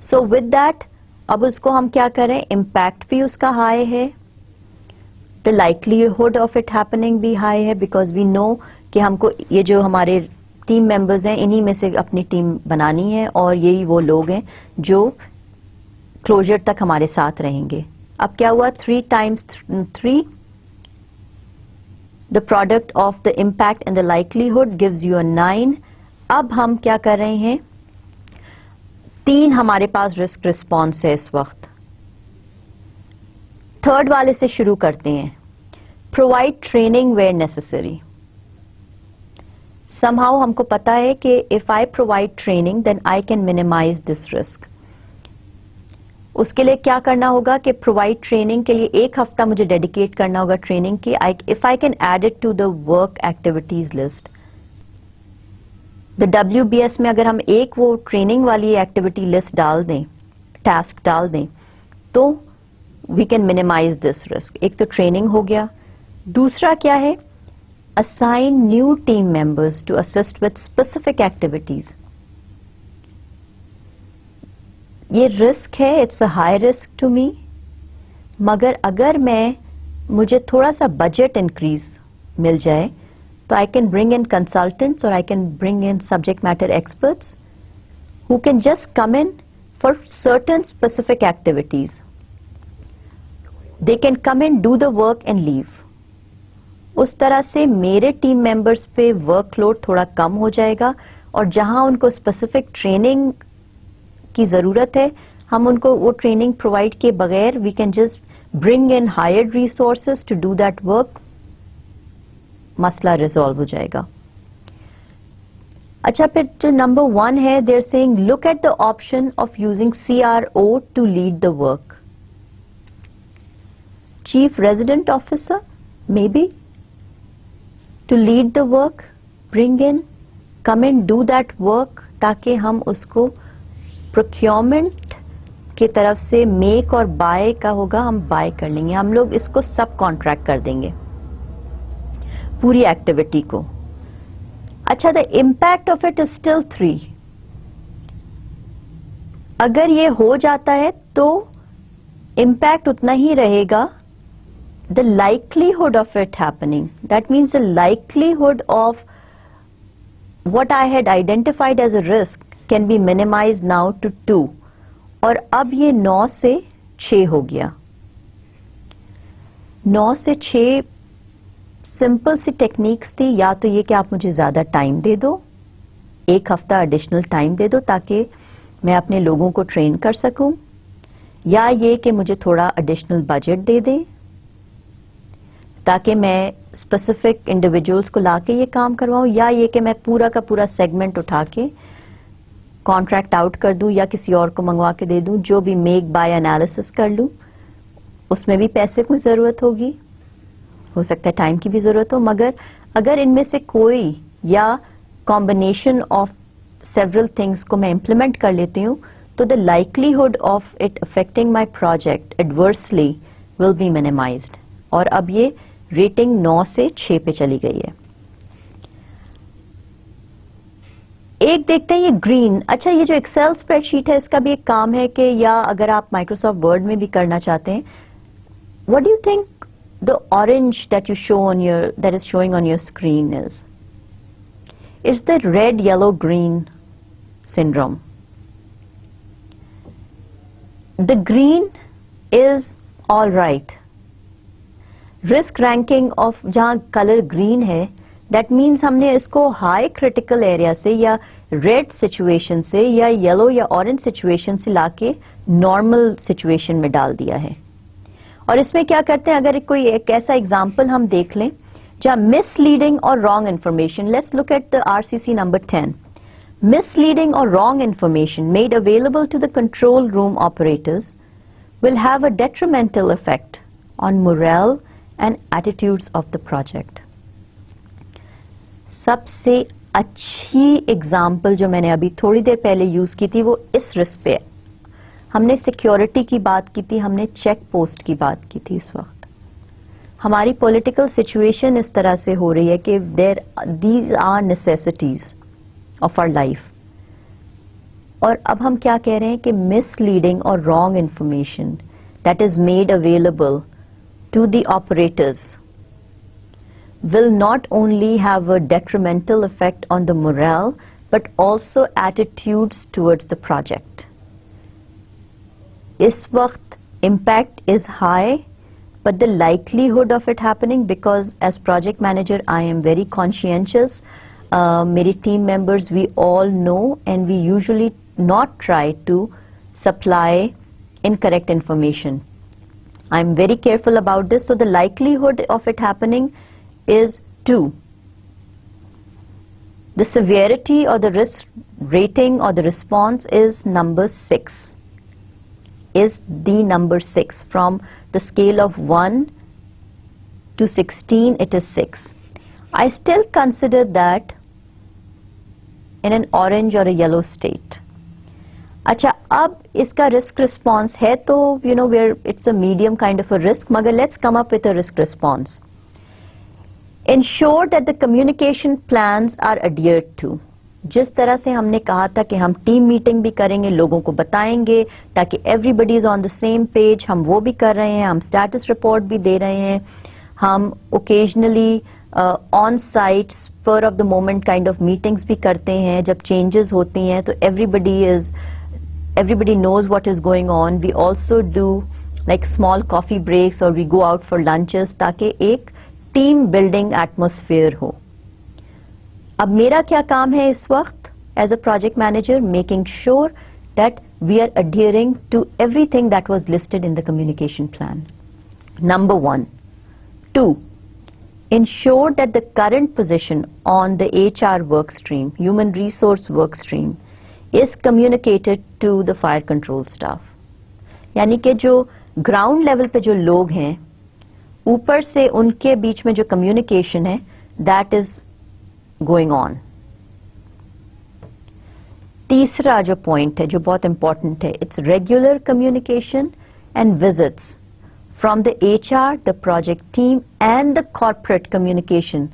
so with that अब उसको हम क्या करें, impact भी उसका high है, the likelihood of it happening भी high है, because we know कि हमको ये जो हमारे टीम मेंबर्स हैं, इन्हीं में से अपनी टीम बनानी है और यही वो लोग हैं जो क्लोजर तक हमारे साथ रहेंगे। अब क्या हुआ, 3 times 3, the product of the impact and the likelihood gives you a 9। अब हम क्या कर रहे हैं, 3 हमारे पास रिस्क रिस्पॉन्स है इस वक्त। थर्ड वाले से शुरू करते हैं, provide training where necessary. somehow हमको पता है कि if I provide training then I can minimize this risk। उसके लिए क्या करना होगा कि provide training के लिए 1 हफ्ता मुझे dedicate करना होगा ट्रेनिंग की। if I can add it to the work activities list, the WBS में अगर हम एक वो ट्रेनिंग वाली एक्टिविटी लिस्ट डाल दें, टास्क डाल दें, तो we can minimize this risk। एक तो ट्रेनिंग हो गया, दूसरा क्या है, assign new team members to assist with specific activities। ये रिस्क है, it's a high risk to me, मगर अगर मुझे थोड़ा सा बजट इंक्रीज मिल जाए तो I can bring in consultants और I can bring in subject matter experts who can just come in for certain specific activities. They can come in, do the work and leave. उस तरह से मेरे team members पे workload थोड़ा कम हो जाएगा और जहां उनको स्पेसिफिक ट्रेनिंग की जरूरत है, हम उनको वो ट्रेनिंग प्रोवाइड किए बगैर we can just bring in hired resources to do that work, मसला रिजॉल्व हो जाएगा। अच्छा, फिर जो नंबर 1 है, there saying look at the option of using CRO to lead the work. chief resident officer, maybe, to lead the work, bring in, come and do that work, ताकि हम उसको procurement की तरफ से make और buy का होगा, हम buy कर लेंगे, हम लोग इसको सब कॉन्ट्रैक्ट कर देंगे पूरी एक्टिविटी को. अच्छा, the impact of it is still 3. अगर ये हो जाता है तो इम्पैक्ट उतना ही रहेगा. The likelihood of it happening, that means the likelihood of what I had identified as a risk can be minimized now to 2. और अब ये 9 से 6 हो गया. 9 से 6 सिंपल सी टेक्निक्स थी. या तो ये कि आप मुझे ज़्यादा टाइम दे दो, 1 हफ्ता एडिशनल टाइम दे दो ताकि मैं अपने लोगों को ट्रेन कर सकूं, या ये कि मुझे थोड़ा एडिशनल बजट दे दें ताकि मैं स्पेसिफिक इंडिविजुअल्स को लाके ये काम करवाऊं, या ये कि मैं पूरा का पूरा सेगमेंट उठा के कॉन्ट्रैक्ट आउट कर दूं या किसी और को मंगवा के दे दूं, जो भी मेक बाय एनालिसिस कर लूं. उसमें भी पैसे की ज़रूरत होगी, हो सकता है टाइम की भी ज़रूरत हो, मगर अगर इनमें से कोई या कॉम्बिनेशन ऑफ सेवरल थिंग्स को मैं इम्प्लीमेंट कर लेती हूँ तो the likelihood of it affecting my project adversely will be minimised. और अब ये रेटिंग 9 से 6 पे चली गई है. एक देखते हैं ये ग्रीन. अच्छा, ये जो एक्सेल स्प्रेडशीट है इसका भी एक काम है कि, या अगर आप माइक्रोसॉफ्ट वर्ड में भी करना चाहते हैं, what do you think the orange that you show on your, that is showing on your screen is? It's the red yellow green syndrome. The green is all right. Risk ranking of जहां colour green है, that means हमने इसको high critical area से या red situation से या yellow या orange situation से लाके नॉर्मल सिचुएशन में डाल दिया है. और इसमें क्या करते हैं, अगर कोई एक ऐसा एग्जाम्पल हम देख लें जहां मिसलीडिंग और wrong information, let's look at the RCC number 10. Misleading or wrong information made available to the control room operators will have a detrimental effect on morale and attitudes of the project. सबसे अच्छी example जो मैंने अभी थोड़ी देर पहले use की थी वो इस रिस्क पे. हमने सिक्योरिटी की बात की थी, हमने चेक पोस्ट की बात की थी. इस वक्त हमारी पॉलिटिकल सिचुएशन इस तरह से हो रही है कि these are necessities of our life. और अब हम क्या कह रहे हैं कि misleading or wrong information that is made available to the operators will not only have a detrimental effect on the morale but also attitudes towards the project. इस वक्त impact is high but the likelihood of it happening, because as project manager I am very conscientious. मेरी team members we all know and we usually not try to supply incorrect information. I am very careful about this. So the likelihood of it happening is 2. The severity or the risk rating or the response is number 6. Is the number 6 from the scale of 1 to 16? It is 6. I still consider that in an orange or a yellow state. अच्छा, अब इसका risk response है तो where it's a medium kind of a risk, मगर let's come up with a risk response. Ensure that the communication plans are adhered to. जिस तरह से हमने कहा था कि हम टीम मीटिंग भी करेंगे, लोगों को बताएंगे ताकि everybody is on the same page, हम वो भी कर रहे हैं, हम status report भी दे रहे हैं, हम occasionally on site spur of the moment kind of meetings भी करते हैं. जब चेंजेस होती हैं तो everybody knows what is going on. We also do like small coffee breaks or we go out for lunches ताकि एक टीम बिल्डिंग एटमॉस्फेयर हो. अब मेरा क्या काम है इस वक्त as a project manager? Making sure that we are adhering to everything that was listed in the communication plan. Number 1. 2. Ensure that the current position on the HR work stream, human resource work stream, is communicated to the fire control staff. यानी कि जो ground level पे जो लोग हैं ऊपर से उनके बीच में जो कम्युनिकेशन है दैट इज गोइंग ऑन। तीसरा जो पॉइंट है जो बहुत इंपॉर्टेंट है, it's regular communication and visits from the HR, the project team and the corporate communication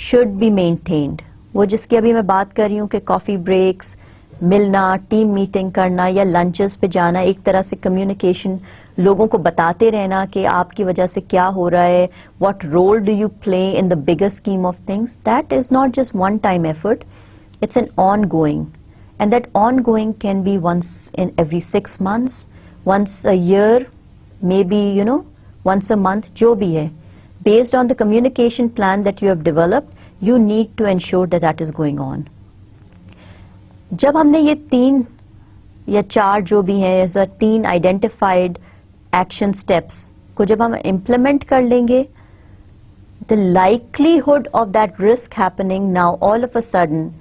should be maintained. वो जिसकी अभी मैं बात कर रही हूँ कि कॉफी ब्रेक्स, मिलना, टीम मीटिंग करना या लंचेस पे जाना, एक तरह से कम्युनिकेशन, लोगों को बताते रहना कि आपकी वजह से क्या हो रहा है, what role do you play in the bigger scheme of things. That is not just one time effort, it's an ongoing, and that ongoing can be once in every 6 months, once a year, maybe once a month, जो भी है, based on the communication plan that you have developed, you need to ensure that that is going on. जब हमने ये 3 या 4 जो भी हैं, ऐसा 3 identified action steps को जब हम implement कर लेंगे, the likelihood of that risk happening now all of a sudden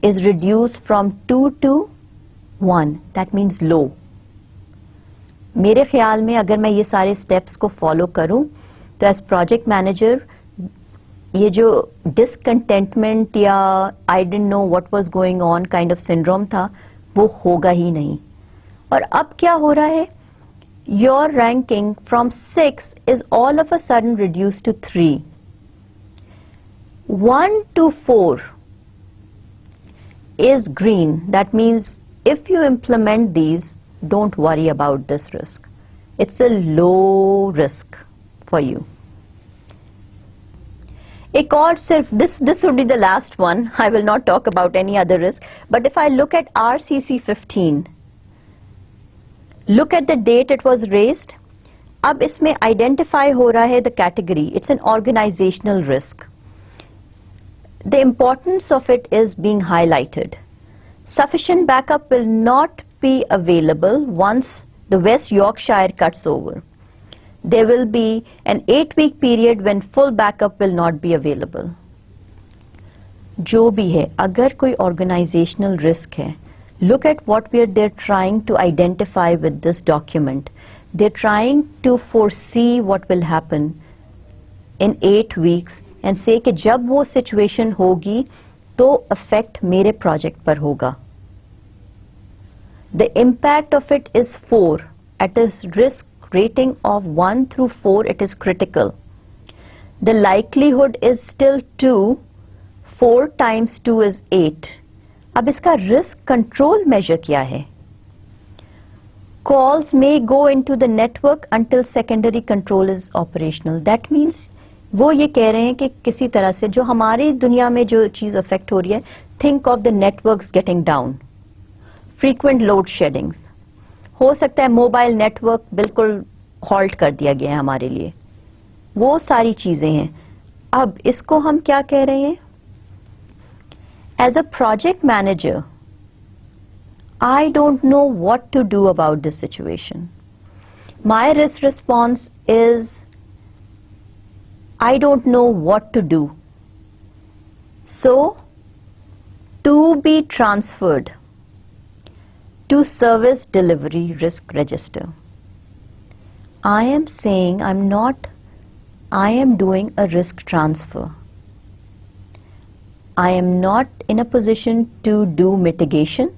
is reduced from 2 to 1. That means low. मेरे ख्याल में अगर मैं ये सारे स्टेप्स को फॉलो करूं तो एज प्रोजेक्ट मैनेजर ये जो डिसकंटेंटमेंट या I didn't know what was going on kind of syndrome था वो होगा ही नहीं। और अब क्या हो रहा है, your ranking from 6 is all of a sudden reduce to 3, 1 to 4 is green. That means if you implement these, don't worry about this risk. It's a low risk for you. एक और सिर्फ this would be the last one. I will not talk about any other risk. But if I look at RCC 15, look at the date it was raised. अब इसमें identify हो रहा है the category. It's an organizational risk. The importance of it is being highlighted. Sufficient backup will not be available once the West Yorkshire cuts over. There will be an 8-week period when full backup will not be available. जो भी है, अगर कोई organizational risk है, look at what they're trying to identify with this document. They're trying to foresee what will happen in 8 weeks and say कि जब वो situation होगी तो effect मेरे project पर होगा. The impact of it is 4. At a risk rating of 1 through 4, it is critical. The likelihood is still 2. 4 times 2 is 8. अब इसका risk control measure क्या है? Calls may go into the network until secondary control is operational. That means वो ये कह रहे हैं कि किसी तरह से जो हमारी दुनिया में जो चीज अफेक्ट हो रही है, think of the networks getting down, frequent load shadings, हो सकता है मोबाइल नेटवर्क बिल्कुल हॉल्ट कर दिया गया है हमारे लिए, वो सारी चीजें हैं। अब इसको हम क्या कह रहे हैं, as a project manager I don't know what to do about this situation, my risk response is I don't know what to do. So, to be transferred to service delivery risk register. I am saying I am doing a risk transfer. I am not in a position to do mitigation.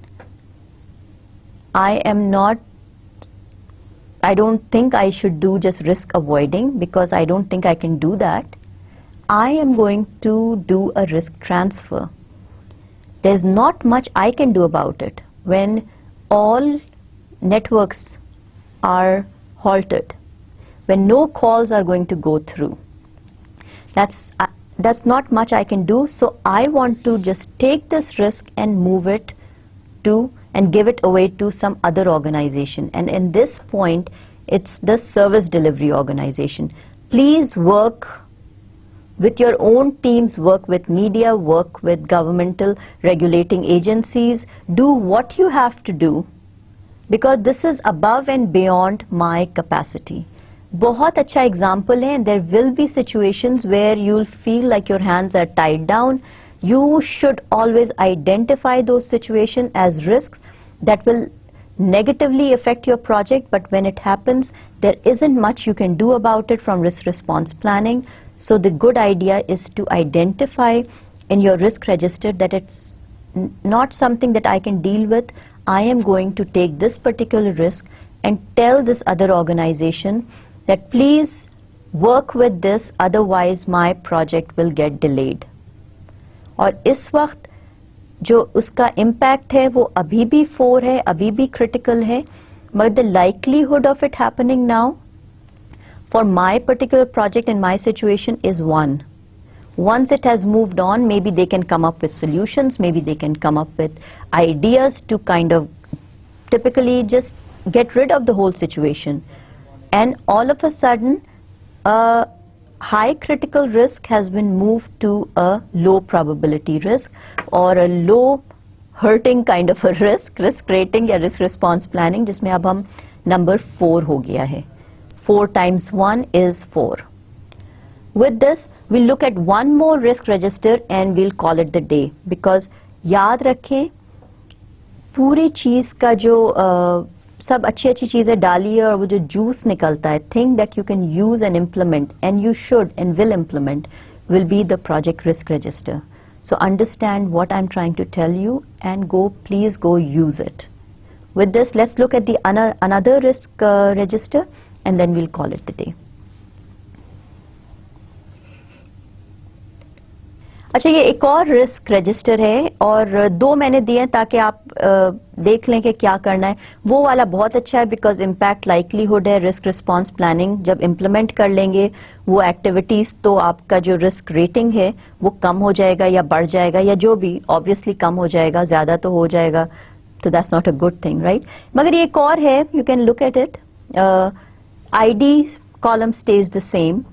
I don't think I should do just risk avoiding because I don't think I can do that. I am going to do a risk transfer. There's not much I can do about it when all networks are halted, when no calls are going to go through. That's not much I can do, so I want to just take this risk and move it to and give it away to some other organization. And in this point, it's the service delivery organization. Please work with your own teams, work with media, work with governmental regulating agencies. Do what you have to do because this is above and beyond my capacity. बहुत अच्छा example है. There will be situations where you'll feel like your hands are tied down. You should always identify those situations as risks that will negatively affect your project, but when it happens, there isn't much you can do about it from risk response planning. So the good idea is to identify in your risk register that it's not something that I can deal with. I am going to take this particular risk and tell this other organization that please work with this, otherwise my project will get delayed. और इस वक्त जो उसका impact है वो अभी भी 4 है, अभी भी critical है, but the likelihood of it happening now for my particular project and my situation is 1. Once it has moved on, maybe they can come up with solutions, maybe they can come up with ideas to kind of typically just get rid of the whole situation. And all of a sudden, a high critical risk has been moved to a low probability risk or a low hurting kind of a risk rating या risk response planning, जिसमें अब हम number 4 हो गया है. 4 times 1 is 4. With this, we'll look at one more risk register and we'll call it the day, because याद रखें पूरी चीज का जो सब अच्छी अच्छी चीजें डाली है और वो जो जूस निकलता है, thing that you can use and implement and you should and will implement will be the project risk register. So understand what I'm trying to tell you and please go use it. With this, let's look at the another risk register and then we'll call it the day. अच्छा, ये एक और risk register है और 2 मैंने दिए हैं ताकि आप देख लें कि क्या करना है. वो वाला बहुत अच्छा है बिकॉज इम्पैक्ट लाइकलीहुड है. रिस्क रिस्पांस प्लानिंग जब इम्प्लीमेंट कर लेंगे वो एक्टिविटीज, तो आपका जो रिस्क रेटिंग है वो कम हो जाएगा या बढ़ जाएगा या जो भी, ऑब्वियसली कम हो जाएगा, ज्यादा तो हो जाएगा, तो that's not a good thing, right. मगर ये एक और है, you can look at it. ID column stage the same.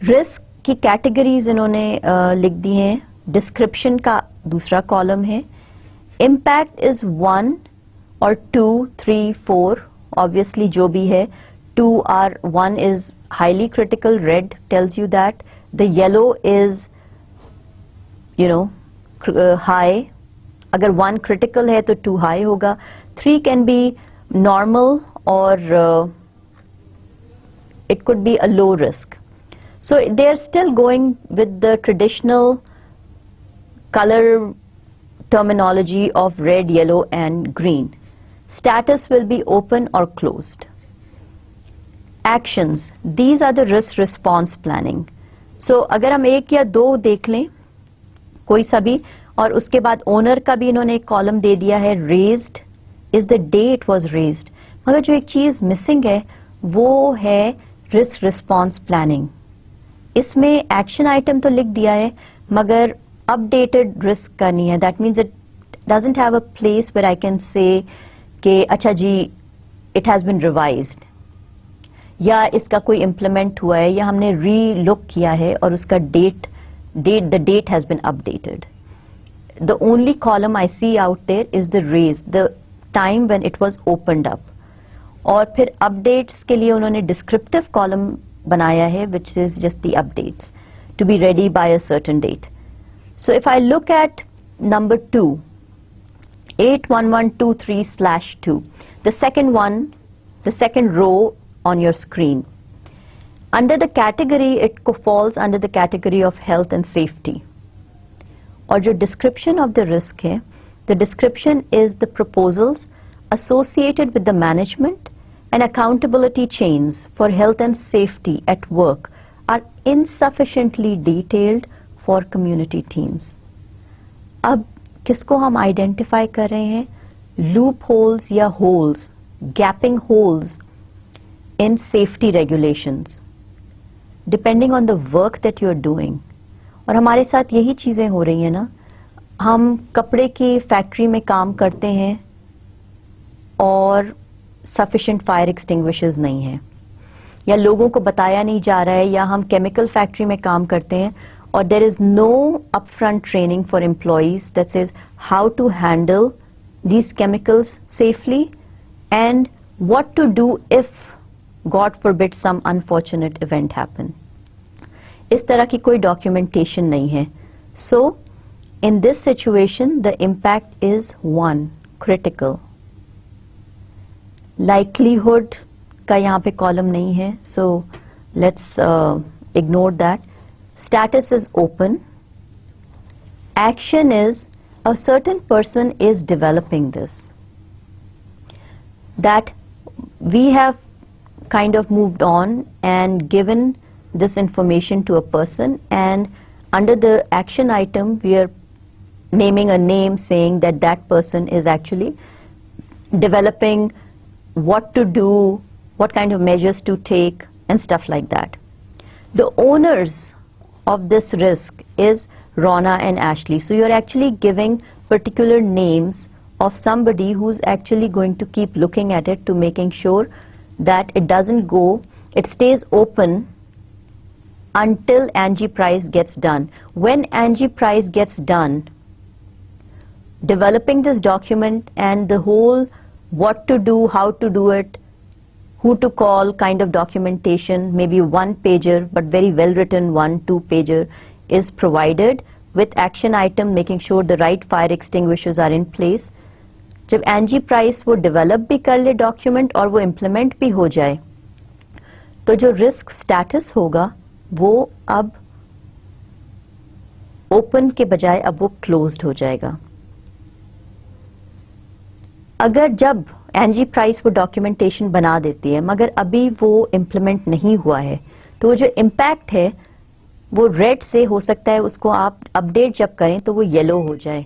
Risk की कैटेगरीज इन्होंने लिख दी हैं. डिस्क्रिप्शन का दूसरा कॉलम है. इम्पैक्ट इज 1 और 2, 3, 4, ऑब्वियसली जो भी है. 2 or 1 is highly critical, red tells you that. The yellow is, you know, high. अगर 1 critical है तो 2 high होगा. 3 can be normal or it could be a low risk. So they are still going with the traditional color terminology of red, yellow and green. Status will be open or closed. Actions, these are the risk response planning. So अगर हम 1 या 2 देख लें कोई सा भी, और उसके बाद ओनर का भी इन्होंने एक कॉलम दे दिया है. raised is the day it was raised. मगर जो एक चीज मिसिंग है वो है रिस्क रिस्पॉन्स प्लानिंग. इसमें एक्शन आइटम तो लिख दिया है मगर अपडेटेड रिस्क का नहीं है. That means it doesn't have a place where I can say कि अच्छा जी इट हैज बीन रिवाइज्ड, या इसका कोई इम्प्लीमेंट हुआ है, या हमने री लुक किया है और उसका the date has been updated. The only column I see out there is the raise, the time when it was opened up. और फिर अपडेट्स के लिए उन्होंने डिस्क्रिप्टिव कॉलम बनाया है which is just the updates to be ready by a certain date. So if I look at number 2, 81123/2, the second one, the second row on your screen, under the category it falls under the category of health and safety. और जो description of the risk है, the description is the proposals associated with the management and accountability chains for health and safety at work are insufficiently detailed for community teams. अब किसको हम identify कर रहे हैं? Loop holes या holes, gapping holes in safety regulations depending on the work that you are doing. और हमारे साथ यही चीजें हो रही हैं ना. हम कपड़े की फैक्ट्री में काम करते हैं और सफिशिएंट फायर एक्सटिंग्विशर्स नहीं है, या लोगों को बताया नहीं जा रहा है, या हम केमिकल फैक्ट्री में काम करते हैं और there is no upfront training for employees that says how to handle these chemicals safely and what to do if God forbid some unfortunate event happen. इस तरह की कोई डॉक्यूमेंटेशन नहीं है. So in this situation the impact is 1 critical. Likelihood का यहाँ पे column नहीं है, so let's ignore that. Status is open. Action is a certain person is developing this. That we have kind of moved on and given this information to a person, and under the action item we are naming a name saying that that person is actually developing what to do, what kind of measures to take and stuff like that. The owners of this risk is Rona and Ashley. So you're actually giving particular names of somebody who's actually going to keep looking at it to making sure that it doesn't go, it stays open until Angie Price gets done. When Angie Price gets done developing this document and the whole what to do, how to do it, who to call kind of documentation, maybe one pager but very well written 1-2 pager is provided with action item making sure the right fire extinguishers are in place. जब एंजी price वो develop भी कर ले document और वो implement भी हो जाए, तो जो रिस्क स्टेटस होगा वो अब ओपन के बजाय अब वो क्लोज्ड हो जाएगा. अगर जब एंजी प्राइस वो डॉक्यूमेंटेशन बना देती है मगर अभी वो इम्प्लीमेंट नहीं हुआ है, तो वो जो इम्पैक्ट है वो रेड से हो सकता है उसको आप अपडेट जब करें तो वो येलो हो जाए,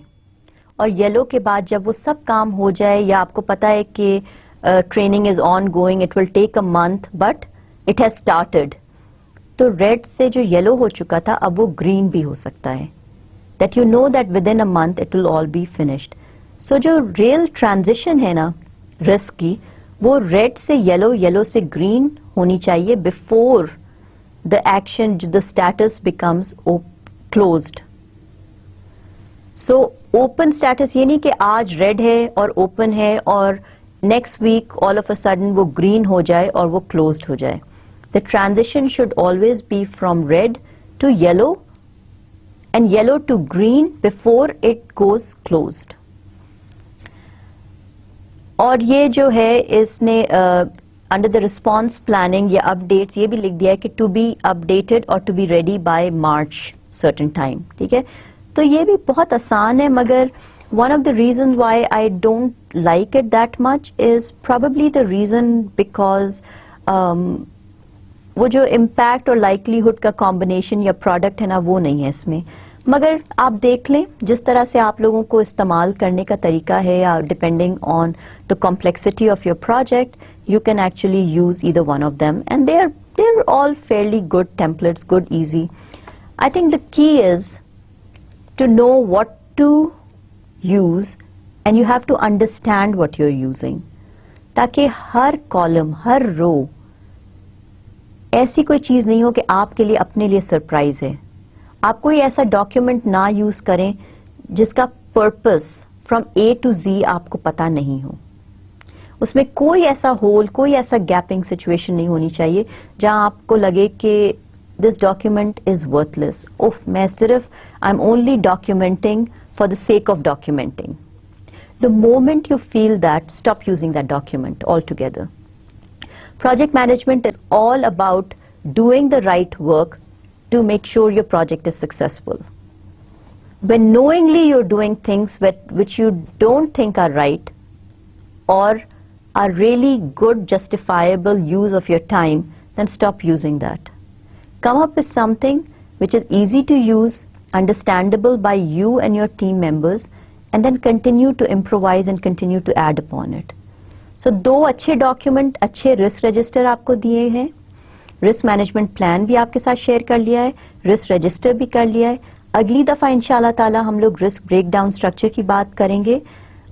और येलो के बाद जब वो सब काम हो जाए या आपको पता है कि training is ongoing, it will take a month but it has started, तो रेड से जो येलो हो चुका था अब वो ग्रीन भी हो सकता है. That you know that within a month it will all be finished. So जो रियल ट्रांजिशन है ना रिस्क की, वो रेड से येलो, येलो से ग्रीन होनी चाहिए before the action, the status becomes closed. So open status ये नहीं कि आज red है और open है और next week all of a sudden वो green हो जाए और वो closed हो जाए. The transition should always be from red to yellow and yellow to green before it goes closed. और ये जो है इसने अंडर द रिस्पॉन्स प्लानिंग या अपडेट्स ये भी लिख दिया है कि टू बी अपडेटेड और to be ready by March certain time. ठीक है, तो ये भी बहुत आसान है, मगर one of the reason why I don't like it that much is probably the reason because वो जो इम्पैक्ट और लाइकलीहुड का कॉम्बिनेशन या प्रोडक्ट है ना वो नहीं है इसमें. मगर आप देख लें जिस तरह से आप लोगों को इस्तेमाल करने का तरीका है, या depending on the complexity of your project, you can actually use either one of them, and they're all fairly good templates, good, easy. I think the key is to know what to use and you have to understand what you're using, ताकि हर column, हर रो ऐसी कोई चीज नहीं हो कि आपके लिए अपने लिए सरप्राइज है. आप कोई ऐसा डॉक्यूमेंट ना यूज करें जिसका पर्पस फ्रॉम ए टू जी आपको पता नहीं हो. उसमें कोई ऐसा होल, कोई ऐसा गैपिंग सिचुएशन नहीं होनी चाहिए जहां आपको लगे कि दिस डॉक्यूमेंट इज वर्थलेस. उफ, मैं सिर्फ I am only documenting for the sake of documenting. The moment you feel that, stop using that document all together. Project management is all about doing the right work to make sure your project is successful. When knowingly you're doing things which you don't think are right or are really good justifiable use of your time, then stop using that. Come up with something which is easy to use, understandable by you and your team members, and then continue to improvise and continue to add upon it. So, 2 अच्छे document, अच्छे risk register आपको दिए हैं. Risk management plan भी आपके साथ share कर लिया है, रिस्क रजिस्टर भी कर लिया है. अगली दफ़ा इंशाल्लाह ताला हम लोग रिस्क ब्रेकडाउन स्ट्रक्चर की बात करेंगे,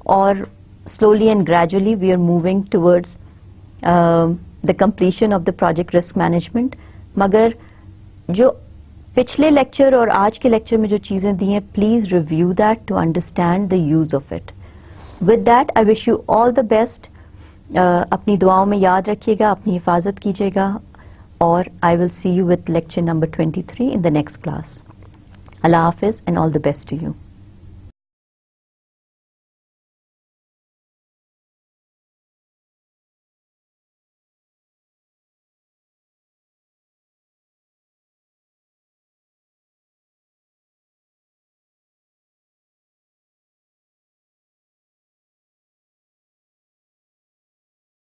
और slowly and gradually we are moving towards the completion of the project risk management. मगर जो पिछले लेक्चर और आज के लेक्चर में जो चीज़ें दी हैं, please review that to understand the use of it. With that I wish you all the best. अपनी दुआओं में याद रखिएगा, अपनी हिफाजत कीजिएगा, और I will see you with lecture number 23 in the next class. Allah Hafiz and all the best to you.